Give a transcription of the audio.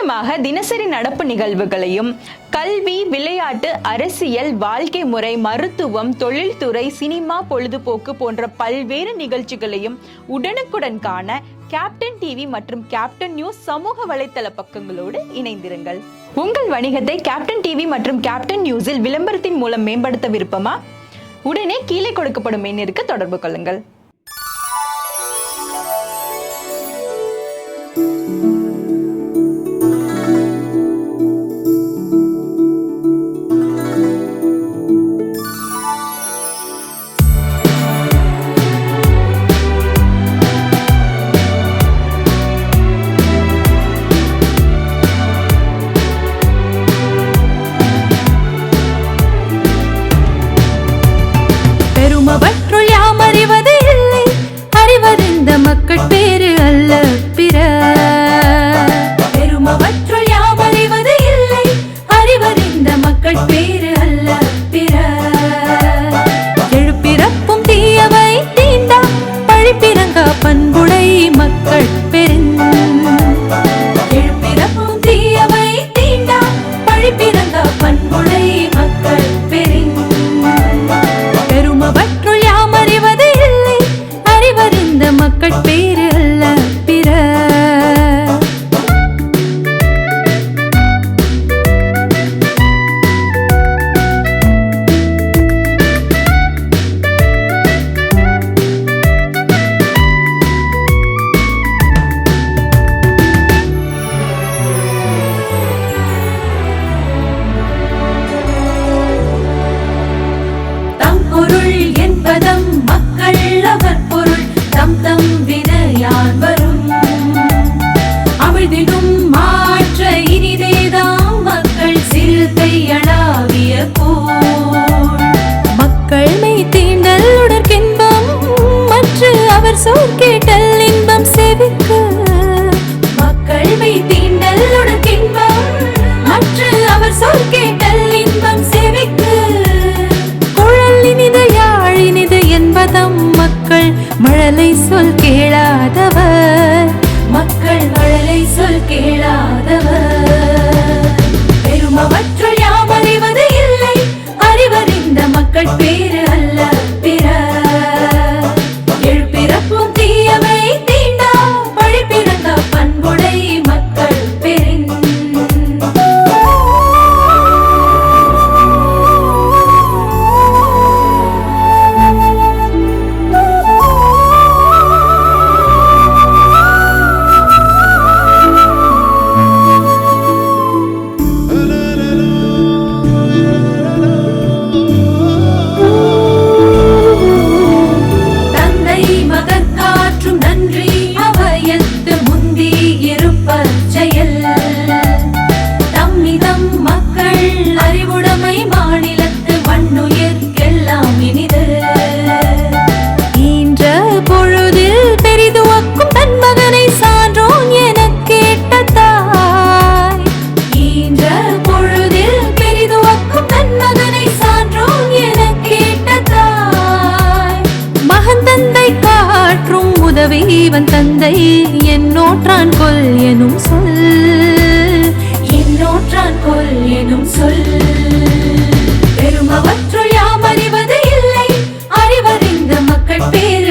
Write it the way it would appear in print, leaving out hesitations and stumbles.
முக்கியமாக தினசரி நடப்பு நிகழ்வுகளையும் கல்வி, விளையாட்டு, அரசியல், வாழ்க்கை முறை, மருத்துவம், தொழில்துறை, சினிமா, பொழுதுபோக்கு போன்ற பல்வேறு நிகழ்ச்சிகளையும் உடனுக்குடன் காண கேப்டன் டிவி மற்றும் கேப்டன் நியூஸ் சமூக வலைத்தள பக்கங்களோடு இணைந்திருங்கள். உங்கள் வணிகத்தை கேப்டன் டிவி மற்றும் கேப்டன் நியூஸில் விளம்பரத்தின் மூலம் மேம்படுத்த விருப்பமா? உடனே கீழே கொடுக்கப்படும் எண்ணிற்கு தொடர்பு கொள்ளுங்கள். பெருமவற்றுள் யாம் அறிவது இல்லை, அறிவறிந்த மக்கள் பேரு அல்ல பிற. பெருமவற்றுள் யாம் அறிவது இல்லை, அறிவறிந்த மக்கள் பேரு அல்ல பிற. எழுப்பிறப்பும் தீயவை தீண்டா பழிப்பிறங்க பண்புடை மக்கள் பெருந். எழுப்பிறப்பும் தீயவை தீண்டா பழிப்பிறங்க பண்புடை மக்கள் பெருந். பெருமவற்றுள் யாம் அறிவது இல்லை, அறிவறிந்த மக்கள் பேரு அல்ல பிற. சொல் கேட்டல் இன்பம் செவிக்க. மக்கள் மெய் தீண்டல் உடற்கின்பம் மற்ற அவர் சொல் கேட்டல் இன்பம் செவிக்க. குழல் இனிது யாழ் இனிது என்பதம் மக்கள் மழலை சொல் கேளாதவர். மக்கள் மழலை சொல் கேளாதவர். பெருமவற்றுள் யாம் அறிவது இல்லை, அறிவறிந்த மக்கள் பேரு அல்ல பிற. எழுப்பிறப்பும் தீயவை தீண்டா பழிப்பிறங்க பண்புடை மக்கள் பெருந். உதவிவன் தந்தை என்னோற்றான் கொல் எனும் சொல். என்னோற்றான் கொல் எனும் சொல். பெருமவற்றுள் யாம் அறிவது இல்லை, அறிவறிந்த மக்கள் பேரு